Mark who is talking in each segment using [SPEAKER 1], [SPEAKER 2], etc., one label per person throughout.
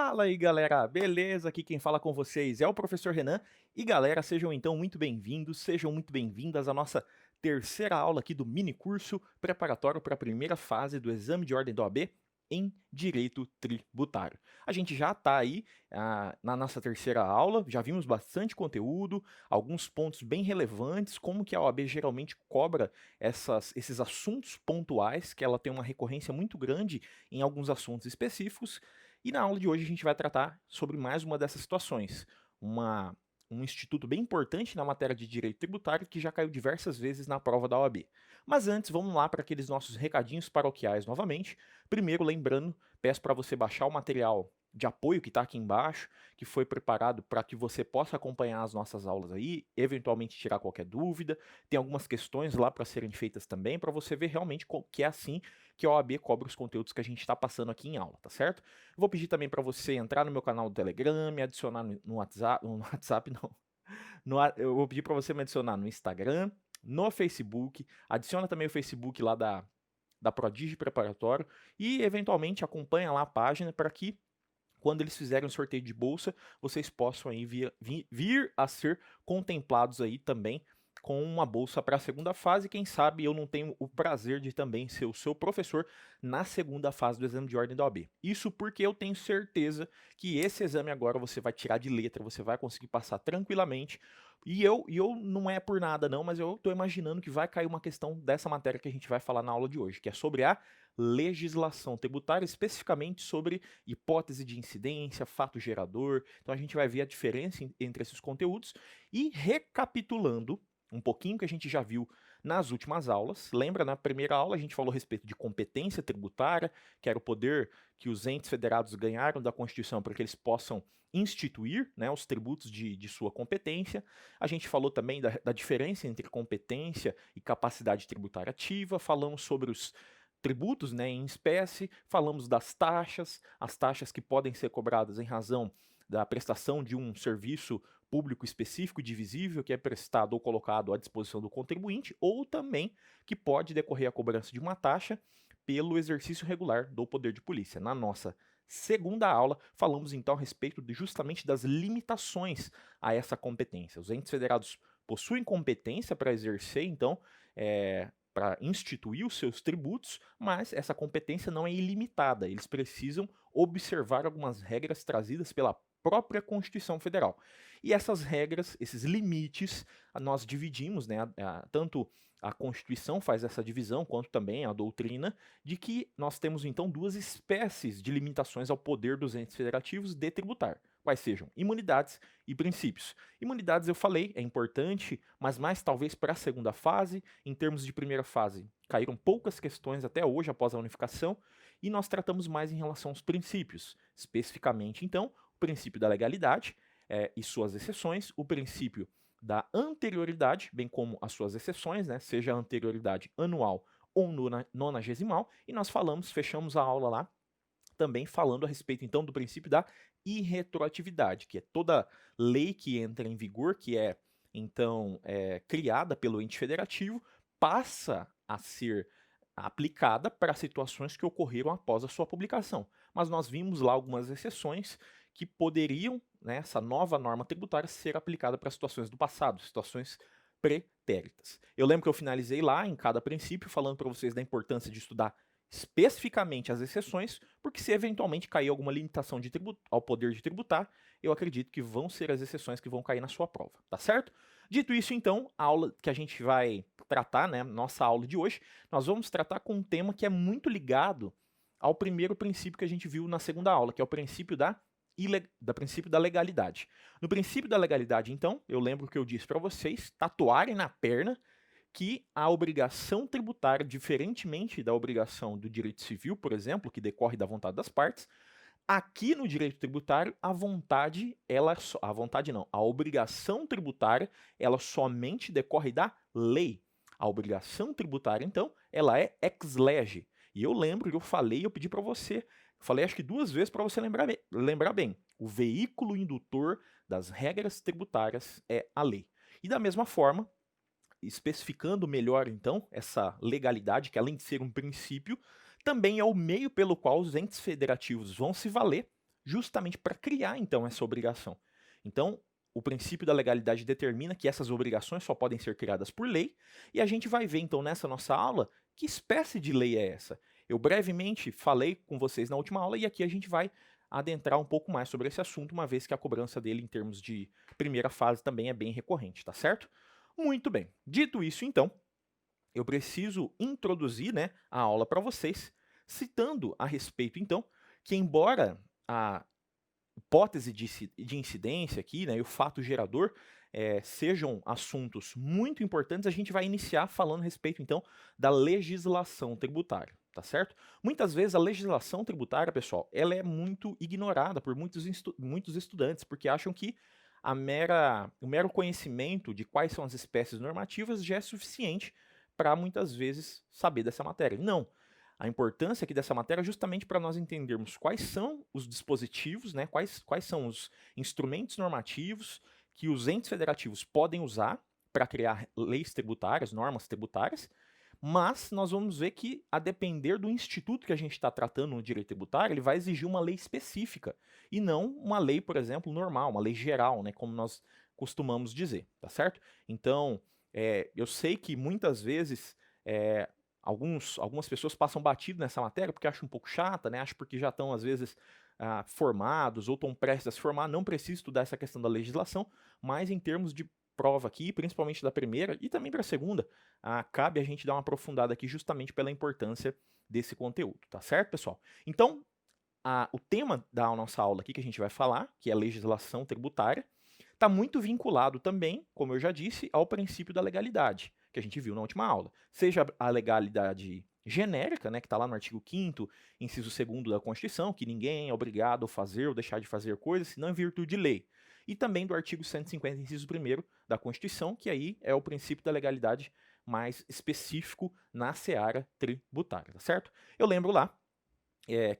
[SPEAKER 1] Fala aí, galera, beleza? Aqui quem fala com vocês é o professor Renan. E galera, sejam então muito bem-vindos, sejam muito bem-vindas à nossa terceira aula aqui do mini curso preparatório para a primeira fase do exame de ordem da OAB em Direito Tributário. A gente já está aí na nossa terceira aula, já vimos bastante conteúdo, alguns pontos bem relevantes, como que a OAB geralmente cobra esses assuntos pontuais, que ela tem uma recorrência muito grande em alguns assuntos específicos. E na aula de hoje a gente vai tratar sobre mais uma dessas situações, um instituto bem importante na matéria de direito tributário que já caiu diversas vezes na prova da OAB. Mas antes, vamos lá para aqueles nossos recadinhos paroquiais novamente. Primeiro, lembrando, peço para você baixar o material de apoio que está aqui embaixo, que foi preparado para que você possa acompanhar as nossas aulas aí, eventualmente tirar qualquer dúvida. Tem algumas questões lá para serem feitas também, para você ver realmente que é assim que a OAB cobra os conteúdos que a gente está passando aqui em aula, tá certo? Vou pedir também para você entrar no meu canal do Telegram, me adicionar no WhatsApp, no WhatsApp não, eu vou pedir para você me adicionar no Instagram, no Facebook, adiciona também o Facebook lá da Prodigi Preparatório e eventualmente acompanha lá a página para que quando eles fizerem o sorteio de bolsa, vocês possam aí vir a ser contemplados aí também com uma bolsa para a segunda fase. Quem sabe eu não tenho o prazer de também ser o seu professor na segunda fase do exame de ordem da OAB. Isso porque eu tenho certeza que esse exame agora você vai tirar de letra, você vai conseguir passar tranquilamente. E eu não é por nada não, mas eu estou imaginando que vai cair uma questão dessa matéria que a gente vai falar na aula de hoje, que é sobre a legislação tributária, especificamente sobre hipótese de incidência, fato gerador. Então a gente vai ver a diferença entre esses conteúdos e recapitulando um pouquinho que a gente já viu nas últimas aulas. Lembra, na primeira aula a gente falou a respeito de competência tributária, que era o poder que os entes federados ganharam da Constituição para que eles possam instituir, né, os tributos de sua competência. A gente falou também da diferença entre competência e capacidade tributária ativa, falamos sobre os tributos, né, em espécie, falamos das taxas, as taxas que podem ser cobradas em razão da prestação de um serviço público específico e divisível que é prestado ou colocado à disposição do contribuinte, ou também que pode decorrer a cobrança de uma taxa pelo exercício regular do poder de polícia. Na nossa segunda aula, falamos então a respeito justamente das limitações a essa competência. Os entes federados possuem competência para exercer, então, para instituir os seus tributos, mas essa competência não é ilimitada. Eles precisam observar algumas regras trazidas pela própria Constituição Federal. E essas regras, esses limites, nós dividimos, né, tanto a Constituição faz essa divisão, quanto também a doutrina, de que nós temos então duas espécies de limitações ao poder dos entes federativos de tributar, quais sejam imunidades e princípios. Imunidades eu falei, é importante, mas mais talvez para a segunda fase. Em termos de primeira fase, caíram poucas questões até hoje após a unificação, e nós tratamos mais em relação aos princípios, especificamente então o princípio da legalidade e suas exceções, o princípio da anterioridade, bem como as suas exceções, né, seja a anterioridade anual ou nonagesimal, e nós fechamos a aula lá também falando a respeito então do princípio da irretroatividade, que é toda lei que entra em vigor, que é então criada pelo ente federativo, passa a ser aplicada para situações que ocorreram após a sua publicação. Mas nós vimos lá algumas exceções que poderiam, né, essa nova norma tributária, ser aplicada para situações do passado, situações pretéritas. Eu lembro que eu finalizei lá em cada princípio falando para vocês da importância de estudar especificamente as exceções, porque se eventualmente cair alguma limitação ao poder de tributar, eu acredito que vão ser as exceções que vão cair na sua prova, tá certo? Dito isso, então, a aula que a gente vai tratar, né, nossa aula de hoje, nós vamos tratar com um tema que é muito ligado ao primeiro princípio que a gente viu na segunda aula, que é o princípio princípio da legalidade. No princípio da legalidade, então, eu lembro que eu disse para vocês tatuarem na perna que a obrigação tributária, diferentemente da obrigação do direito civil, por exemplo, que decorre da vontade das partes, aqui no direito tributário, a obrigação tributária, ela somente decorre da lei. A obrigação tributária, então, ela é ex lege. E eu lembro que eu pedi para você, falei acho que duas vezes para você lembrar bem. O veículo indutor das regras tributárias é a lei. E da mesma forma, especificando melhor então essa legalidade, que além de ser um princípio, também é o meio pelo qual os entes federativos vão se valer justamente para criar então essa obrigação. Então, o princípio da legalidade determina que essas obrigações só podem ser criadas por lei, e a gente vai ver então nessa nossa aula que espécie de lei é essa. Eu brevemente falei com vocês na última aula e aqui a gente vai adentrar um pouco mais sobre esse assunto, uma vez que a cobrança dele em termos de primeira fase também é bem recorrente, tá certo? Muito bem. Dito isso, então, eu preciso introduzir, né, a aula para vocês, citando a respeito, então, que embora a hipótese de incidência aqui, né, e o fato gerador, sejam assuntos muito importantes, a gente vai iniciar falando a respeito, então, da legislação tributária, tá certo? Muitas vezes a legislação tributária, pessoal, ela é muito ignorada por muitos estudantes, porque acham que o mero conhecimento de quais são as espécies normativas já é suficiente para muitas vezes saber dessa matéria. Não. A importância aqui dessa matéria é justamente para nós entendermos quais são os dispositivos, né, quais são os instrumentos normativos que os entes federativos podem usar para criar leis tributárias, normas tributárias, mas nós vamos ver que, a depender do instituto que a gente está tratando no direito tributário, ele vai exigir uma lei específica e não uma lei, por exemplo, normal, uma lei geral, né, como nós costumamos dizer, tá certo? Então, eu sei que muitas vezes algumas pessoas passam batido nessa matéria porque acham um pouco chata, né? Acham porque já estão, às vezes, formados ou estão prestes a se formar, não precisa estudar essa questão da legislação, mas em termos de prova aqui, principalmente da primeira e também para a segunda, cabe a gente dar uma aprofundada aqui justamente pela importância desse conteúdo, tá certo, pessoal? Então, o tema da nossa aula aqui que a gente vai falar, que é legislação tributária, está muito vinculado também, como eu já disse, ao princípio da legalidade, que a gente viu na última aula. Seja a legalidade genérica, né, que está lá no artigo 5º, inciso 2º da Constituição, que ninguém é obrigado a fazer ou deixar de fazer coisas, senão em virtude de lei. E também do artigo 150, inciso 1º da Constituição, que aí é o princípio da legalidade mais específico na seara tributária, tá certo? Eu lembro lá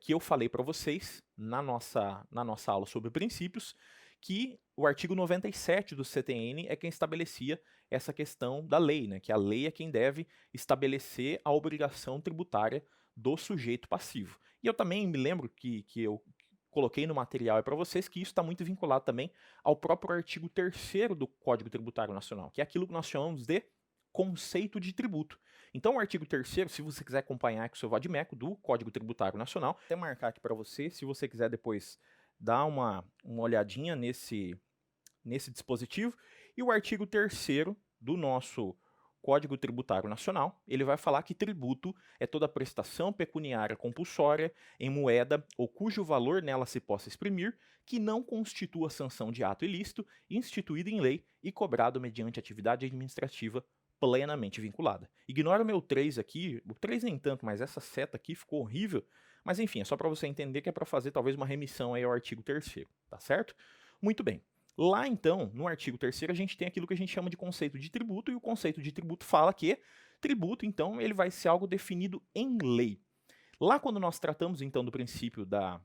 [SPEAKER 1] que eu falei para vocês na nossa aula sobre princípios, que o artigo 97 do CTN é quem estabelecia essa questão da lei, né? Que a lei é quem deve estabelecer a obrigação tributária do sujeito passivo. E eu também me lembro que eu coloquei no material para vocês que isso está muito vinculado também ao próprio artigo 3º do Código Tributário Nacional, que é aquilo que nós chamamos de conceito de tributo. Então, o artigo 3º, se você quiser acompanhar com o seu vadimeco do Código Tributário Nacional, vou até marcar aqui para você, se você quiser depois dar uma olhadinha nesse dispositivo. E o artigo 3º do nosso Código Tributário Nacional, ele vai falar que tributo é toda prestação pecuniária compulsória em moeda ou cujo valor nela se possa exprimir, que não constitua sanção de ato ilícito, instituído em lei e cobrado mediante atividade administrativa plenamente vinculada. Ignora o meu 3 aqui, o 3 nem tanto, mas essa seta aqui ficou horrível, mas enfim, é só para você entender que é para fazer talvez uma remissão aí ao artigo 3º, tá certo? Muito bem. Lá então, no artigo 3º, a gente tem aquilo que a gente chama de conceito de tributo, e o conceito de tributo fala que tributo, então, ele vai ser algo definido em lei. Lá quando nós tratamos então do princípio da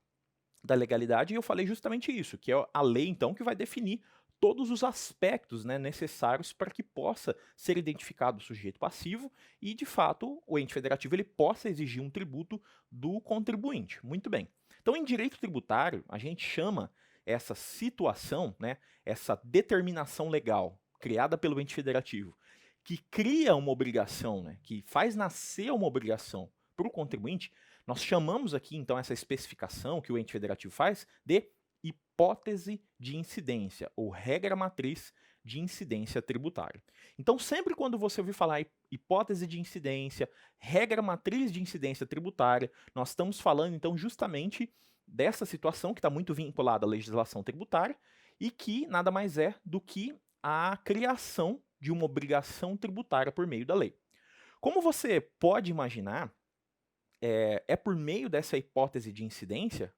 [SPEAKER 1] legalidade, eu falei justamente isso, que é a lei então que vai definir todos os aspectos, né, necessários para que possa ser identificado o sujeito passivo e, de fato, o ente federativo ele possa exigir um tributo do contribuinte. Muito bem. Então, em direito tributário, a gente chama essa situação, né, essa determinação legal criada pelo ente federativo, que cria uma obrigação, né, que faz nascer uma obrigação para o contribuinte, nós chamamos aqui, então, essa especificação que o ente federativo faz de hipótese de incidência, ou regra matriz de incidência tributária. Então, sempre quando você ouvir falar hipótese de incidência, regra matriz de incidência tributária, nós estamos falando, então, justamente dessa situação que está muito vinculada à legislação tributária e que nada mais é do que a criação de uma obrigação tributária por meio da lei. Como você pode imaginar, é por meio dessa hipótese de incidência,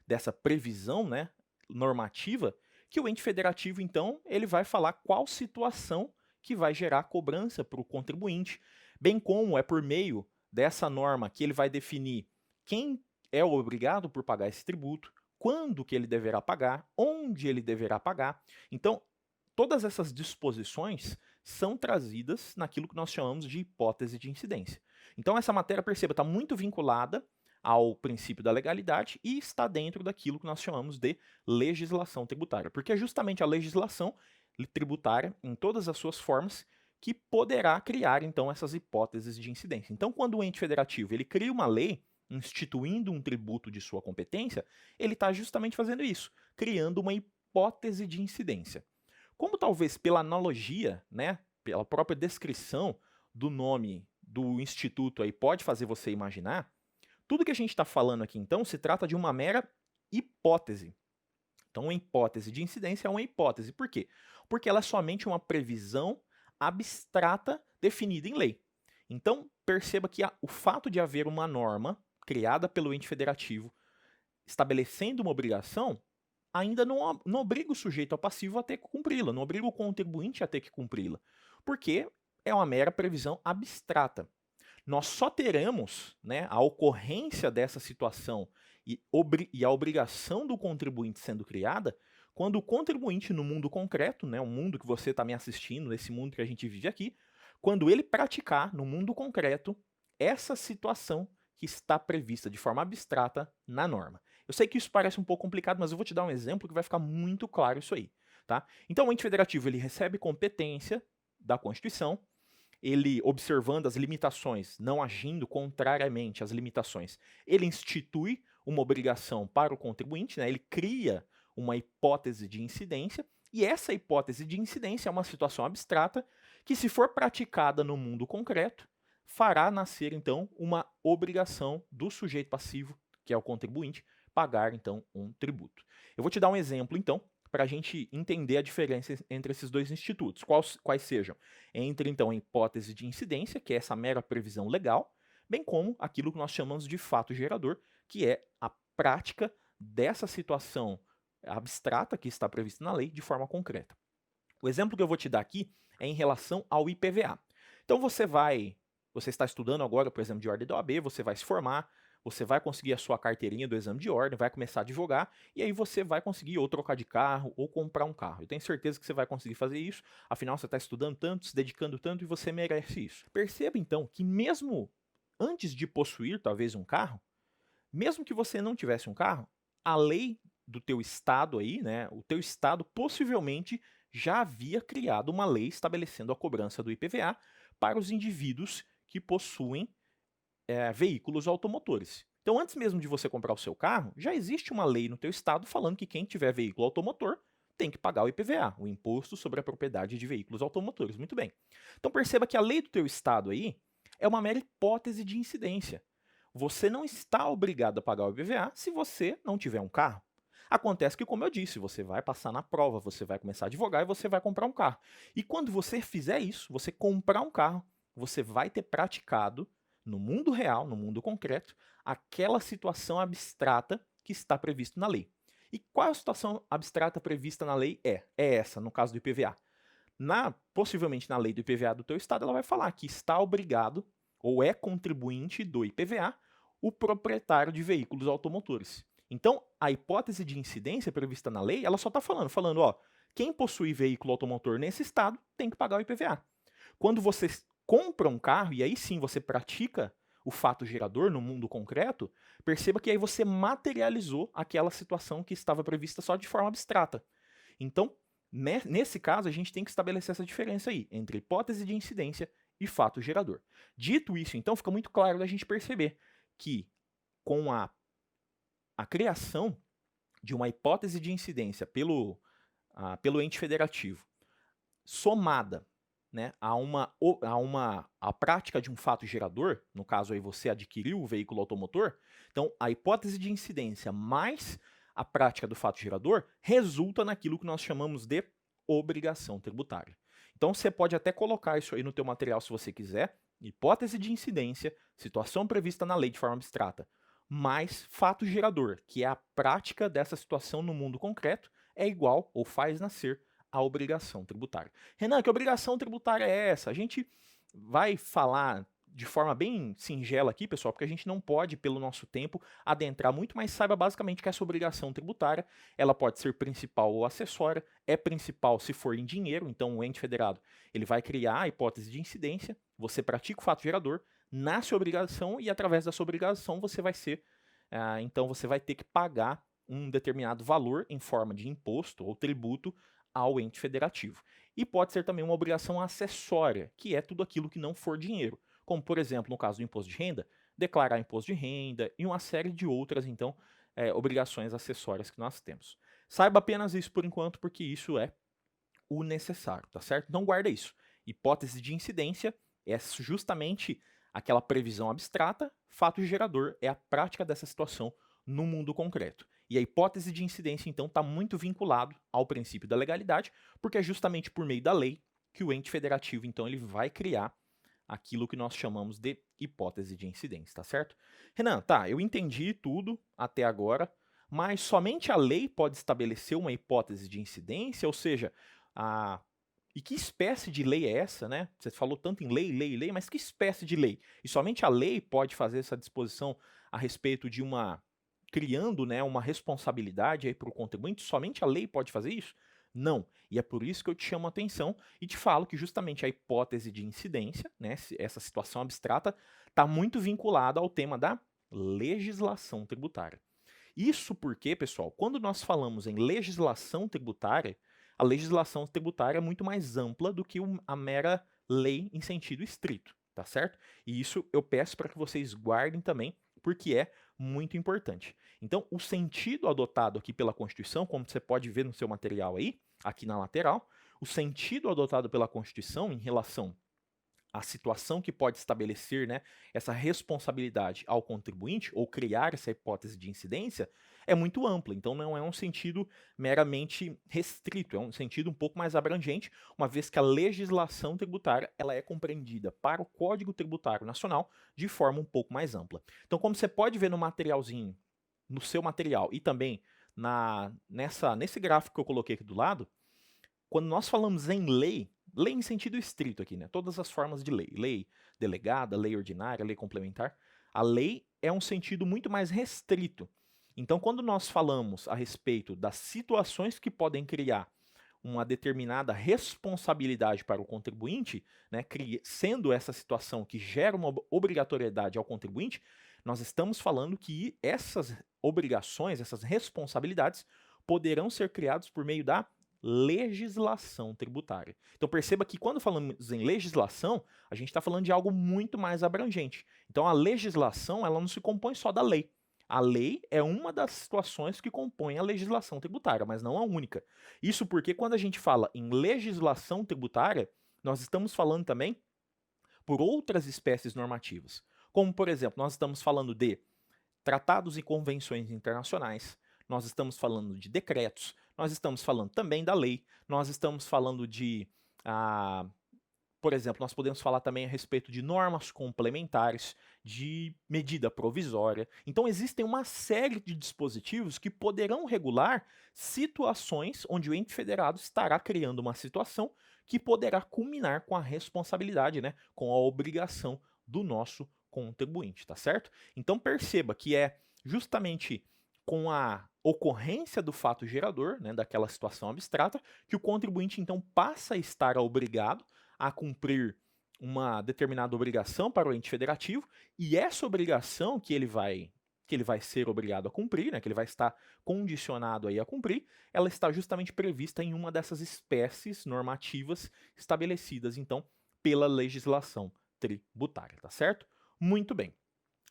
[SPEAKER 1] dessa previsão, né, normativa, que o ente federativo, então, ele vai falar qual situação que vai gerar cobrança para o contribuinte, bem como é por meio dessa norma que ele vai definir quem é o obrigado por pagar esse tributo, quando que ele deverá pagar, onde ele deverá pagar. Então, todas essas disposições são trazidas naquilo que nós chamamos de hipótese de incidência. Então, essa matéria, perceba, está muito vinculada ao princípio da legalidade e está dentro daquilo que nós chamamos de legislação tributária, porque é justamente a legislação tributária, em todas as suas formas, que poderá criar, então, essas hipóteses de incidência. Então, quando o ente federativo ele cria uma lei instituindo um tributo de sua competência, ele está justamente fazendo isso, criando uma hipótese de incidência. Como talvez pela analogia, né, pela própria descrição do nome do instituto aí pode fazer você imaginar, tudo que a gente está falando aqui então se trata de uma mera hipótese. Então, uma hipótese de incidência é uma hipótese. Por quê? Porque ela é somente uma previsão abstrata definida em lei. Então, perceba que o fato de haver uma norma criada pelo ente federativo estabelecendo uma obrigação ainda não obriga o sujeito ao passivo a ter que cumpri-la, não obriga o contribuinte a ter que cumpri-la, porque é uma mera previsão abstrata. Nós só teremos, né, a ocorrência dessa situação e a obrigação do contribuinte sendo criada quando o contribuinte no mundo concreto, né, o mundo que você está me assistindo, esse mundo que a gente vive aqui, quando ele praticar no mundo concreto essa situação que está prevista de forma abstrata na norma. Eu sei que isso parece um pouco complicado, mas eu vou te dar um exemplo que vai ficar muito claro isso aí, tá? Então, o ente federativo ele recebe competência da Constituição, ele observando as limitações, não agindo contrariamente às limitações, ele institui uma obrigação para o contribuinte, né? Ele cria uma hipótese de incidência, e essa hipótese de incidência é uma situação abstrata que, se for praticada no mundo concreto, fará nascer, então, uma obrigação do sujeito passivo, que é o contribuinte, pagar, então, um tributo. Eu vou te dar um exemplo, então, para a gente entender a diferença entre esses dois institutos. Quais sejam? Entre, então, a hipótese de incidência, que é essa mera previsão legal, bem como aquilo que nós chamamos de fato gerador, que é a prática dessa situação abstrata que está prevista na lei de forma concreta. O exemplo que eu vou te dar aqui é em relação ao IPVA. Então você está estudando agora para o exame de ordem da OAB, você vai se formar, você vai conseguir a sua carteirinha do exame de ordem, vai começar a advogar, e aí você vai conseguir ou trocar de carro ou comprar um carro. Eu tenho certeza que você vai conseguir fazer isso, afinal você está estudando tanto, se dedicando tanto e você merece isso. Perceba então que mesmo antes de possuir talvez um carro, mesmo que você não tivesse um carro, a lei do teu estado aí, né, o teu estado possivelmente já havia criado uma lei estabelecendo a cobrança do IPVA para os indivíduos que possuem veículos automotores. Então, antes mesmo de você comprar o seu carro, já existe uma lei no teu estado falando que quem tiver veículo automotor tem que pagar o IPVA, o Imposto sobre a Propriedade de Veículos Automotores. Muito bem. Então, perceba que a lei do teu estado aí é uma mera hipótese de incidência. Você não está obrigado a pagar o IPVA se você não tiver um carro. Acontece que, como eu disse, você vai passar na prova, você vai começar a advogar e você vai comprar um carro. E quando você fizer isso, você comprar um carro, você vai ter praticado no mundo real, no mundo concreto, aquela situação abstrata que está prevista na lei. E qual a situação abstrata prevista na lei é? É essa, no caso do IPVA. Possivelmente na lei do IPVA do teu estado, ela vai falar que está obrigado, ou é contribuinte do IPVA, o proprietário de veículos automotores. Então, a hipótese de incidência prevista na lei, ela só está falando, ó, quem possui veículo automotor nesse estado tem que pagar o IPVA. Quando você compra um carro, e aí sim você pratica o fato gerador no mundo concreto, perceba que aí você materializou aquela situação que estava prevista só de forma abstrata. Então, nesse caso, a gente tem que estabelecer essa diferença aí, entre hipótese de incidência e fato gerador. Dito isso, então, fica muito claro da gente perceber que com a criação de uma hipótese de incidência pelo ente federativo, somada, né, a prática de um fato gerador, no caso aí você adquiriu o veículo automotor, então a hipótese de incidência mais a prática do fato gerador resulta naquilo que nós chamamos de obrigação tributária. Então você pode até colocar isso aí no teu material se você quiser, hipótese de incidência, situação prevista na lei de forma abstrata, mais fato gerador, que é a prática dessa situação no mundo concreto, é igual ou faz nascer a obrigação tributária. Renan, que obrigação tributária é essa? A gente vai falar de forma bem singela aqui, pessoal, porque a gente não pode, pelo nosso tempo, adentrar muito, mas saiba basicamente que essa obrigação tributária, ela pode ser principal ou acessória, é principal se for em dinheiro, então o ente federado, ele vai criar a hipótese de incidência, você pratica o fato gerador, nasce a obrigação e através dessa obrigação você vai ser então você vai ter que pagar um determinado valor em forma de imposto ou tributo ao ente federativo. E pode ser também uma obrigação acessória, que é tudo aquilo que não for dinheiro, como por exemplo, no caso do imposto de renda, declarar imposto de renda e uma série de outras, então, obrigações acessórias que nós temos. Saiba apenas isso por enquanto, porque isso é o necessário, tá certo? Então guarda isso. Hipótese de incidência é justamente aquela previsão abstrata, fato gerador é a prática dessa situação no mundo concreto. E a hipótese de incidência, então, está muito vinculado ao princípio da legalidade, porque é justamente por meio da lei que o ente federativo, então, ele vai criar aquilo que nós chamamos de hipótese de incidência, tá certo? Renan, tá, eu entendi tudo até agora, mas somente a lei pode estabelecer uma hipótese de incidência, ou seja, e que espécie de lei é essa, né? Você falou tanto em lei, lei, lei, mas que espécie de lei? E somente a lei pode fazer essa disposição a respeito de criando, né, uma responsabilidade para o contribuinte? Somente a lei pode fazer isso? Não. E é por isso que eu te chamo a atenção e te falo que justamente a hipótese de incidência, né, essa situação abstrata, está muito vinculada ao tema da legislação tributária. Isso porque, pessoal, quando nós falamos em legislação tributária, a legislação tributária é muito mais ampla do que a mera lei em sentido estrito, tá certo? E isso eu peço para que vocês guardem também, porque é muito importante. Então, o sentido adotado aqui pela Constituição, como você pode ver no seu material aí, aqui na lateral, o sentido adotado pela Constituição em relação a situação que pode estabelecer, né, essa responsabilidade ao contribuinte ou criar essa hipótese de incidência é muito ampla. Então não é um sentido meramente restrito, é um sentido um pouco mais abrangente, uma vez que a legislação tributária ela é compreendida para o Código Tributário Nacional de forma um pouco mais ampla. Então, como você pode ver no materialzinho, no seu material e também nesse gráfico que eu coloquei aqui do lado, quando nós falamos em lei, lei em sentido estrito aqui, né? Todas as formas de lei, lei delegada, lei ordinária, lei complementar, a lei é um sentido muito mais restrito. Então, quando nós falamos a respeito das situações que podem criar uma determinada responsabilidade para o contribuinte, né, sendo essa situação que gera uma obrigatoriedade ao contribuinte, nós estamos falando que essas obrigações, essas responsabilidades, poderão ser criadas por meio da legislação tributária. Então perceba que quando falamos em legislação, a gente está falando de algo muito mais abrangente. Então a legislação ela não se compõe só da lei. A lei é uma das situações que compõem a legislação tributária, mas não a única. Isso porque quando a gente fala em legislação tributária, nós estamos falando também por outras espécies normativas. Como, por exemplo, nós estamos falando de tratados e convenções internacionais, nós estamos falando de decretos, nós estamos falando também da lei, nós estamos falando por exemplo, nós podemos falar também a respeito de normas complementares, de medida provisória. Então, existem uma série de dispositivos que poderão regular situações onde o ente federado estará criando uma situação que poderá culminar com a responsabilidade, né, com a obrigação do nosso contribuinte, tá certo? Então, perceba que é justamente com a ocorrência do fato gerador, né, daquela situação abstrata, que o contribuinte então passa a estar obrigado a cumprir uma determinada obrigação para o ente federativo, e essa obrigação que ele vai ser obrigado a cumprir, né, que ele vai estar condicionado aí a cumprir, ela está justamente prevista em uma dessas espécies normativas estabelecidas então pela legislação tributária, tá certo? Muito bem.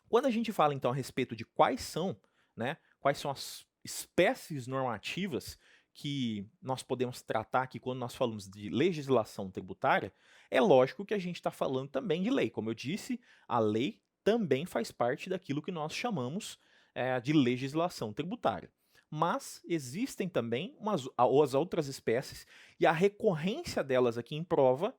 [SPEAKER 1] Quando a gente fala então a respeito de quais são, né, quais são as espécies normativas que nós podemos tratar aqui quando nós falamos de legislação tributária, é lógico que a gente está falando também de lei. Como eu disse, a lei também faz parte daquilo que nós chamamos de legislação tributária. Mas existem também as outras espécies e a recorrência delas aqui em prova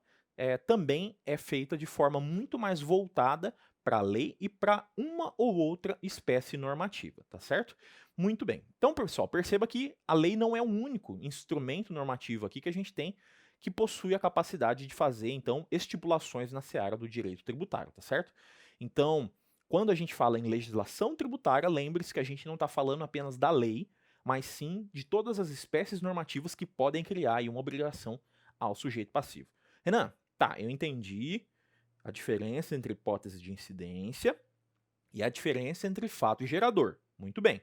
[SPEAKER 1] também é feita de forma muito mais voltada para a lei e para uma ou outra espécie normativa, tá certo? Muito bem. Então, pessoal, perceba que a lei não é o único instrumento normativo aqui que a gente tem que possui a capacidade de fazer, então, estipulações na seara do direito tributário, tá certo? Então, quando a gente fala em legislação tributária, lembre-se que a gente não está falando apenas da lei, mas sim de todas as espécies normativas que podem criar aí uma obrigação ao sujeito passivo. Renan, tá, eu entendi a diferença entre hipótese de incidência e a diferença entre fato e gerador. Muito bem.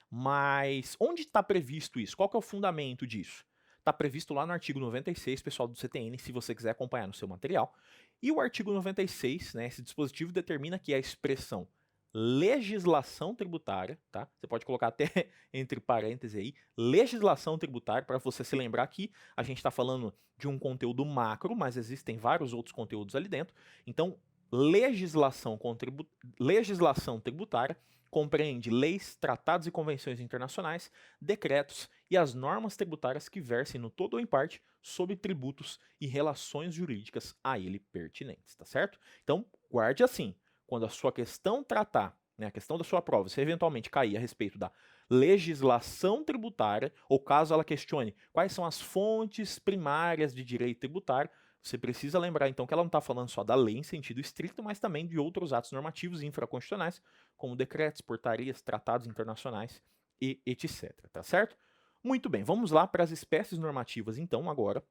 [SPEAKER 1] Mas onde está previsto isso? Qual que é o fundamento disso? Está previsto lá no artigo 96, pessoal do CTN, se você quiser acompanhar no seu material. E o artigo 96, né, esse dispositivo determina que a expressão legislação tributária, tá? Você pode colocar até entre parênteses aí, legislação tributária, para você se lembrar que a gente está falando de um conteúdo macro, mas existem vários outros conteúdos ali dentro. Então, legislação tributária compreende leis, tratados e convenções internacionais, decretos e as normas tributárias que versem no todo ou em parte sobre tributos e relações jurídicas a ele pertinentes, tá certo? Então, guarde assim, quando a sua questão tratar, né, a questão da sua prova, se eventualmente cair a respeito da legislação tributária, ou caso ela questione quais são as fontes primárias de direito tributário, você precisa lembrar, então, que ela não está falando só da lei em sentido estricto, mas também de outros atos normativos infraconstitucionais, como decretos, portarias, tratados internacionais e etc. Tá certo? Muito bem, vamos lá para as espécies normativas, então, agora,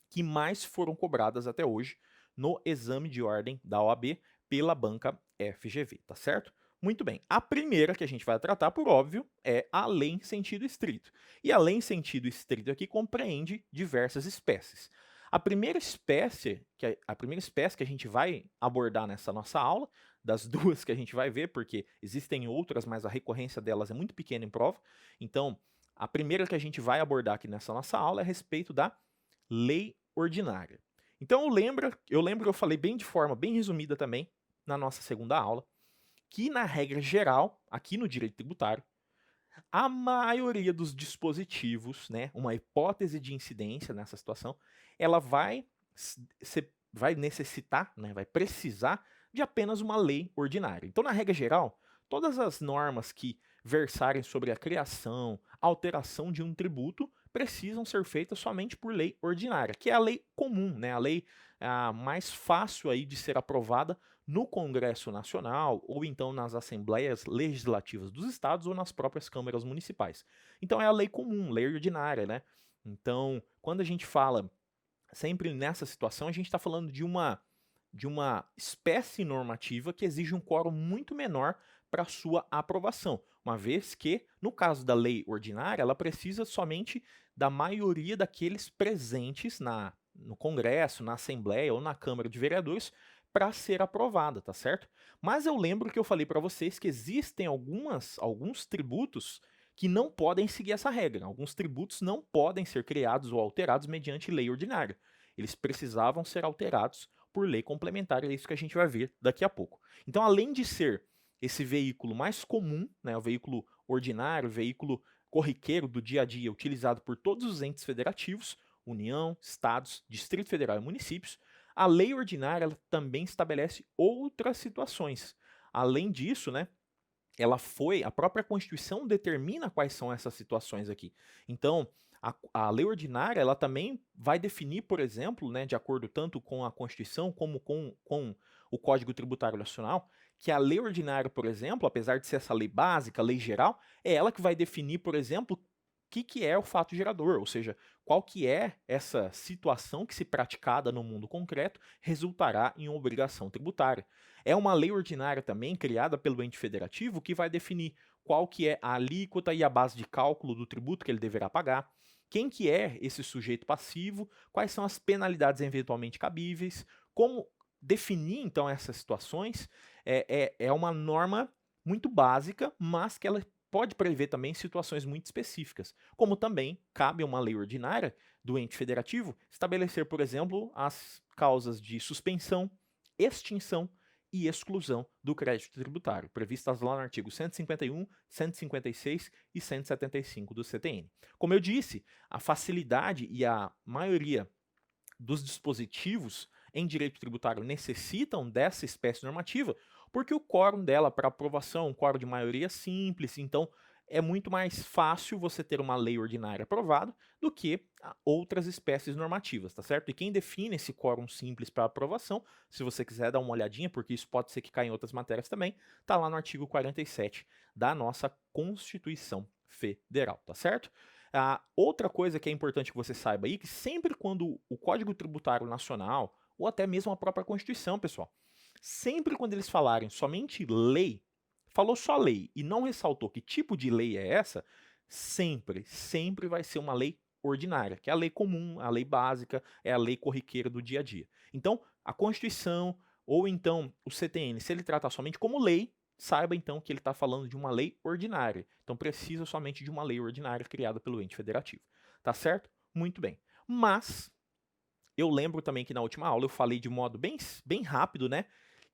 [SPEAKER 1] que mais foram cobradas até hoje no exame de ordem da OAB pela banca FGV, tá certo? Muito bem, a primeira que a gente vai tratar, por óbvio, é a lei em sentido estrito. E a lei em sentido estrito aqui compreende diversas espécies. A primeira espécie que a gente vai abordar nessa nossa aula, das duas que a gente vai ver, porque existem outras, mas a recorrência delas é muito pequena em prova. Então, a primeira que a gente vai abordar aqui nessa nossa aula é a respeito da lei ordinária. Então eu falei bem de forma bem resumida também na nossa segunda aula, que na regra geral, aqui no direito tributário, a maioria dos dispositivos, né, uma hipótese de incidência nessa situação, ela vai necessitar, né, vai precisar de apenas uma lei ordinária. Então, na regra geral, todas as normas que versarem sobre a criação, alteração de um tributo, precisam ser feitas somente por lei ordinária, que é a lei comum, né, a lei mais fácil aí de ser aprovada no Congresso Nacional ou então nas assembleias legislativas dos estados ou nas próprias câmaras municipais. Então é a lei comum, lei ordinária, né? Então, quando a gente fala sempre nessa situação, a gente está falando de uma espécie normativa que exige um quórum muito menor para sua aprovação, uma vez que, no caso da lei ordinária, ela precisa somente da maioria daqueles presentes no Congresso, na Assembleia ou na Câmara de Vereadores para ser aprovada, tá certo? Mas eu lembro que eu falei para vocês que existem alguns tributos que não podem seguir essa regra. Alguns tributos não podem ser criados ou alterados mediante lei ordinária. Eles precisavam ser alterados por lei complementar, é isso que a gente vai ver daqui a pouco. Então, além de ser esse veículo mais comum, né, o veículo ordinário, o veículo corriqueiro do dia a dia, utilizado por todos os entes federativos, União, Estados, Distrito Federal e municípios, a lei ordinária ela também estabelece outras situações. Além disso, né, a própria Constituição determina quais são essas situações aqui. Então, a lei ordinária, ela também vai definir, por exemplo, né, de acordo tanto com a Constituição como com o Código Tributário Nacional, que a lei ordinária, por exemplo, apesar de ser essa lei básica, lei geral, é ela que vai definir, por exemplo, o que é o fato gerador, ou seja, qual que é essa situação que, se praticada no mundo concreto, resultará em obrigação tributária. É uma lei ordinária também criada pelo ente federativo que vai definir qual que é a alíquota e a base de cálculo do tributo que ele deverá pagar, quem que é esse sujeito passivo, quais são as penalidades eventualmente cabíveis, como definir então essas situações. É uma norma muito básica, mas que ela pode prever também situações muito específicas, como também cabe a uma lei ordinária do ente federativo estabelecer, por exemplo, as causas de suspensão, extinção e exclusão do crédito tributário, previstas lá no artigo 151, 156 e 175 do CTN. Como eu disse, a facilidade e a maioria dos dispositivos em direito tributário necessitam dessa espécie normativa, porque o quórum dela para aprovação é um quórum de maioria simples, então é muito mais fácil você ter uma lei ordinária aprovada do que outras espécies normativas, tá certo? E quem define esse quórum simples para aprovação, se você quiser dar uma olhadinha, porque isso pode ser que caia em outras matérias também, tá lá no artigo 47 da nossa Constituição Federal, tá certo? Outra coisa que é importante que você saiba aí, que sempre quando o Código Tributário Nacional, ou até mesmo a própria Constituição, pessoal, sempre quando eles falarem somente lei, falou só lei e não ressaltou que tipo de lei é essa, sempre vai ser uma lei ordinária, que é a lei comum, a lei básica, é a lei corriqueira do dia a dia. Então, a Constituição ou então o CTN, se ele tratar somente como lei, saiba então que ele está falando de uma lei ordinária. Então, precisa somente de uma lei ordinária criada pelo ente federativo. Tá certo? Muito bem. Mas eu lembro também que na última aula eu falei de modo bem rápido, né,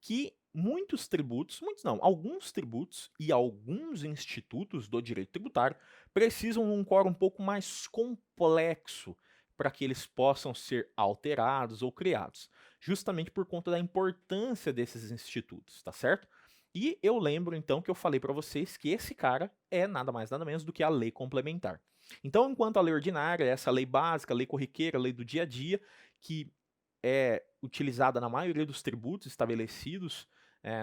[SPEAKER 1] que muitos tributos, muitos não, alguns tributos e alguns institutos do direito tributário precisam de um quórum um pouco mais complexo para que eles possam ser alterados ou criados, justamente por conta da importância desses institutos, tá certo? E eu lembro então que eu falei para vocês que esse cara é nada mais nada menos do que a lei complementar. Então, enquanto a lei ordinária, essa lei básica, lei corriqueira, lei do dia a dia, que é utilizada na maioria dos tributos estabelecidos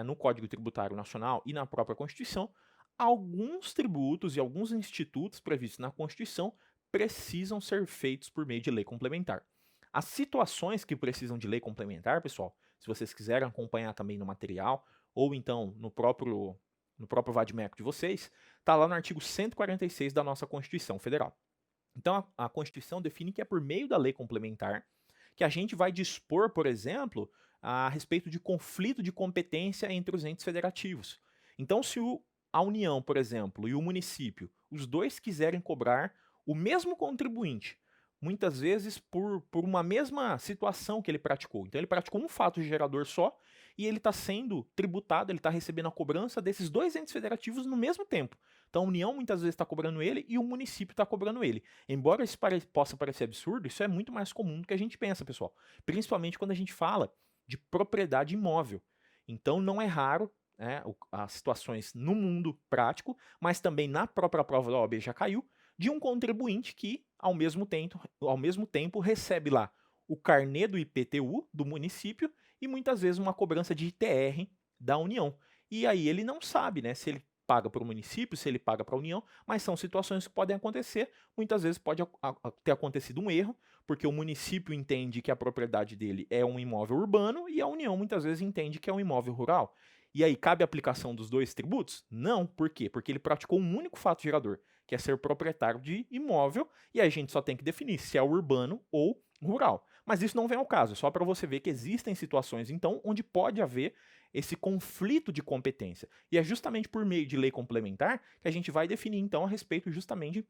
[SPEAKER 1] no Código Tributário Nacional e na própria Constituição, alguns tributos e alguns institutos previstos na Constituição precisam ser feitos por meio de lei complementar. As situações que precisam de lei complementar, pessoal, se vocês quiserem acompanhar também no material, ou então no próprio Vadmec de vocês, está lá no artigo 146 da nossa Constituição Federal. Então, a Constituição define que é por meio da lei complementar que a gente vai dispor, por exemplo, a respeito de conflito de competência entre os entes federativos. Então, se a União, por exemplo, e o município, os dois quiserem cobrar o mesmo contribuinte, muitas vezes por uma mesma situação que ele praticou. Então, ele praticou um fato gerador só e ele está sendo tributado, ele está recebendo a cobrança desses dois entes federativos no mesmo tempo. Então, a União muitas vezes está cobrando ele e o município está cobrando ele. Embora isso possa parecer absurdo, isso é muito mais comum do que a gente pensa, pessoal. Principalmente quando a gente fala de propriedade imóvel. Então, não é raro as situações no mundo prático, mas também na própria prova da OAB já caiu, de um contribuinte que, ao mesmo tempo recebe lá o carnê do IPTU do município e muitas vezes uma cobrança de ITR da União. E aí ele não sabe, né, se ele paga para o município, se ele paga para a União, mas são situações que podem acontecer. Muitas vezes pode ter acontecido um erro, porque o município entende que a propriedade dele é um imóvel urbano e a União muitas vezes entende que é um imóvel rural. E aí, cabe a aplicação dos dois tributos? Não. Por quê? Porque ele praticou um único fato gerador, que é ser proprietário de imóvel, e aí a gente só tem que definir se é urbano ou rural. Mas isso não vem ao caso, só para você ver que existem situações, então, onde pode haver esse conflito de competência. E é justamente por meio de lei complementar que a gente vai definir, então, a respeito justamente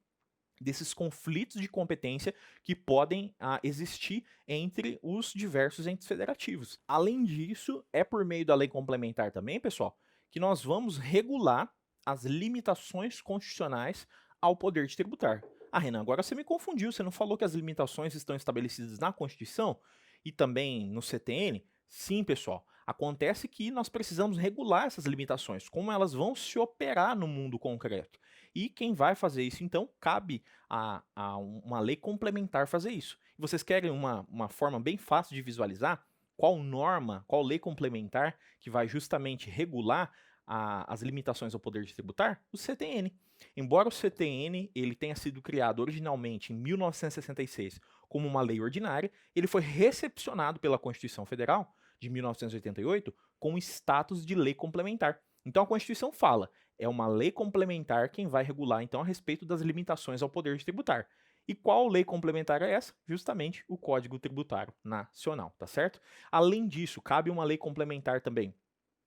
[SPEAKER 1] desses conflitos de competência que podem existir entre os diversos entes federativos. Além disso, é por meio da lei complementar também, pessoal, que nós vamos regular as limitações constitucionais ao poder de tributar. Renan, agora você me confundiu, você não falou que as limitações estão estabelecidas na Constituição e também no CTN? Sim, pessoal. Acontece que nós precisamos regular essas limitações, como elas vão se operar no mundo concreto. E quem vai fazer isso, então, cabe a uma lei complementar fazer isso. E vocês querem uma forma bem fácil de visualizar qual norma, qual lei complementar que vai justamente regular as limitações ao poder de tributar? O CTN. Embora o CTN ele tenha sido criado originalmente em 1966 como uma lei ordinária, ele foi recepcionado pela Constituição Federal de 1988 com status de lei complementar. Então a Constituição fala, é uma lei complementar quem vai regular então a respeito das limitações ao poder de tributar. E qual lei complementar é essa? Justamente o Código Tributário Nacional, tá certo? Além disso, cabe uma lei complementar também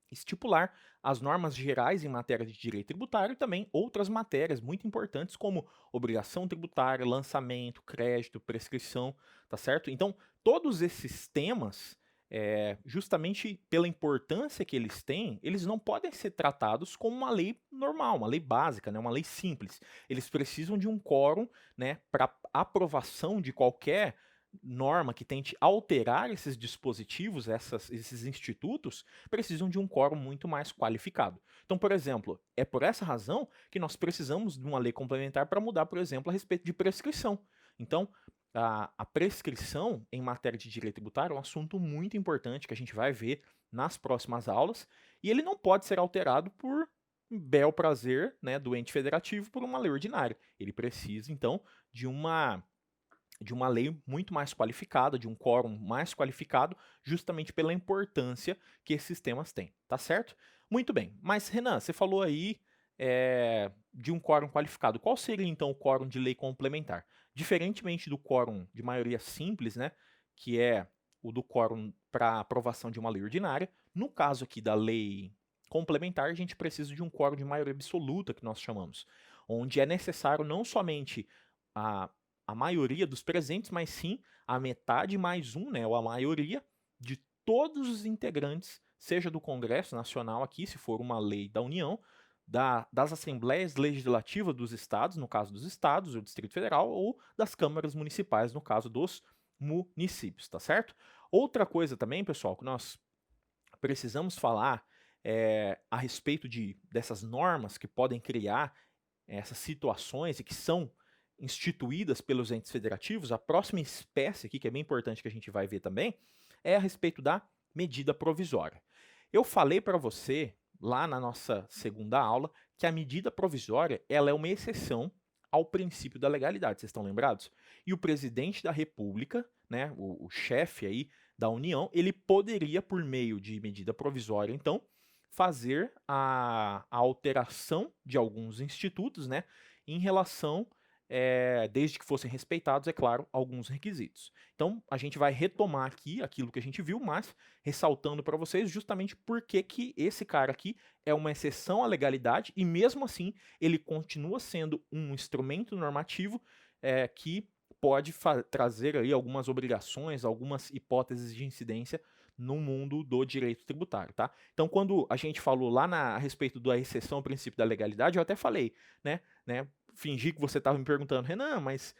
[SPEAKER 1] estipular as normas gerais em matéria de direito tributário e também outras matérias muito importantes como obrigação tributária, lançamento, crédito, prescrição, tá certo? Então, todos esses temas, justamente pela importância que eles têm, eles não podem ser tratados como uma lei normal, uma lei básica, né, uma lei simples. Eles precisam de um quórum, né, para aprovação de qualquer norma que tente alterar esses dispositivos, esses institutos, precisam de um quórum muito mais qualificado. Então, por exemplo, é por essa razão que nós precisamos de uma lei complementar para mudar, por exemplo, a respeito de prescrição. Então, a prescrição em matéria de direito tributário é um assunto muito importante que a gente vai ver nas próximas aulas, e ele não pode ser alterado por bel prazer, né, do ente federativo por uma lei ordinária. Ele precisa, então, de uma lei muito mais qualificada, de um quórum mais qualificado, justamente pela importância que esses temas têm, tá certo? Muito bem, mas Renan, você falou aí de um quórum qualificado. Qual seria então o quórum de lei complementar? Diferentemente do quórum de maioria simples, né, que é o do quórum para aprovação de uma lei ordinária, no caso aqui da lei complementar, a gente precisa de um quórum de maioria absoluta, que nós chamamos, onde é necessário não somente a, a maioria dos presentes, mas sim a metade mais um, né, ou a maioria de todos os integrantes, seja do Congresso Nacional aqui, se for uma lei da União, das Assembleias Legislativas dos Estados, no caso dos Estados, o Distrito Federal, ou das câmaras municipais, no caso dos municípios, tá certo? Outra coisa também, pessoal, que nós precisamos falar a respeito dessas normas que podem criar essas situações e que são instituídas pelos entes federativos, a próxima espécie aqui, que é bem importante que a gente vai ver também, é a respeito da medida provisória. Eu falei para você, lá na nossa segunda aula, que a medida provisória ela é uma exceção ao princípio da legalidade, vocês estão lembrados? E o presidente da República, né, o chefe aí da União, ele poderia, por meio de medida provisória, então, fazer a alteração de alguns institutos, né, em relação, desde que fossem respeitados, é claro, alguns requisitos. Então, a gente vai retomar aqui aquilo que a gente viu, mas ressaltando para vocês justamente porque que esse cara aqui é uma exceção à legalidade e, mesmo assim, ele continua sendo um instrumento normativo que pode trazer aí algumas obrigações, algumas hipóteses de incidência no mundo do direito tributário, tá? Então, quando a gente falou lá a respeito da exceção ao princípio da legalidade, eu até falei, né, fingi que você estava me perguntando, Renan, mas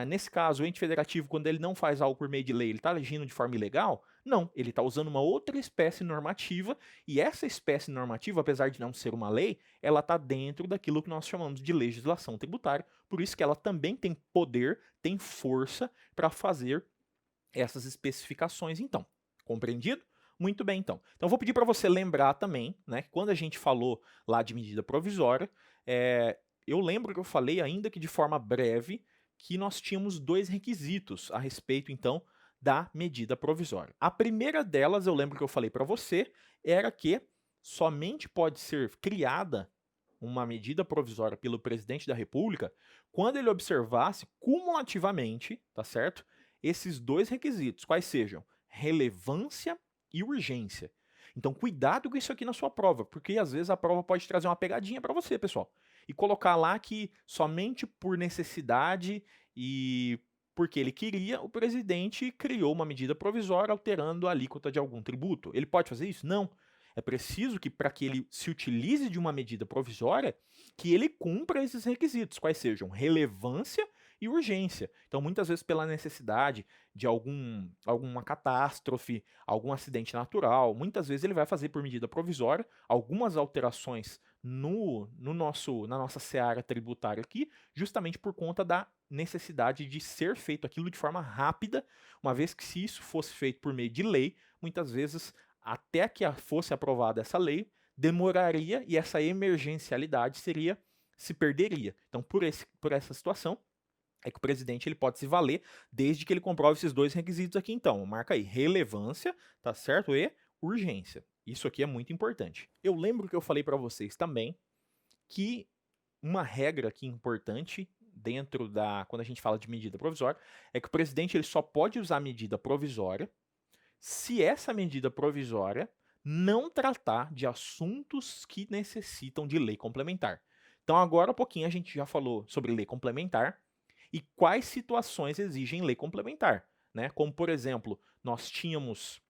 [SPEAKER 1] nesse caso, o ente federativo, quando ele não faz algo por meio de lei, ele está agindo de forma ilegal? Não, ele está usando uma outra espécie normativa, e essa espécie normativa, apesar de não ser uma lei, ela está dentro daquilo que nós chamamos de legislação tributária, por isso que ela também tem poder, tem força para fazer essas especificações, então. Compreendido? Muito bem, então. Então, eu vou pedir para você lembrar também, né, que quando a gente falou lá de medida provisória, eu lembro que eu falei, ainda que de forma breve, que nós tínhamos dois requisitos a respeito, então, da medida provisória. A primeira delas, eu lembro que eu falei para você, era que somente pode ser criada uma medida provisória pelo presidente da República quando ele observasse cumulativamente, tá certo? Esses dois requisitos, quais sejam relevância e urgência. Então, cuidado com isso aqui na sua prova, porque às vezes a prova pode trazer uma pegadinha para você, pessoal. E colocar lá que somente por necessidade e porque ele queria, o presidente criou uma medida provisória alterando a alíquota de algum tributo. Ele pode fazer isso? Não. É preciso que, para que ele se utilize de uma medida provisória, que ele cumpra esses requisitos, quais sejam relevância e urgência. Então, muitas vezes, pela necessidade de alguma catástrofe, algum acidente natural, muitas vezes ele vai fazer por medida provisória algumas alterações na nossa seara tributária aqui, justamente por conta da necessidade de ser feito aquilo de forma rápida, uma vez que se isso fosse feito por meio de lei, muitas vezes até que fosse aprovada essa lei, demoraria e essa emergencialidade se perderia. Então, por essa situação, é que o presidente ele pode se valer desde que ele comprove esses dois requisitos aqui, então. Marca aí, relevância, tá certo? E urgência. Isso aqui é muito importante. Eu lembro que eu falei para vocês também que uma regra aqui importante dentro quando a gente fala de medida provisória, é que o presidente ele só pode usar medida provisória se essa medida provisória não tratar de assuntos que necessitam de lei complementar. Então, agora há pouquinho a gente já falou sobre lei complementar e quais situações exigem lei complementar, né? Como, por exemplo, nós tínhamos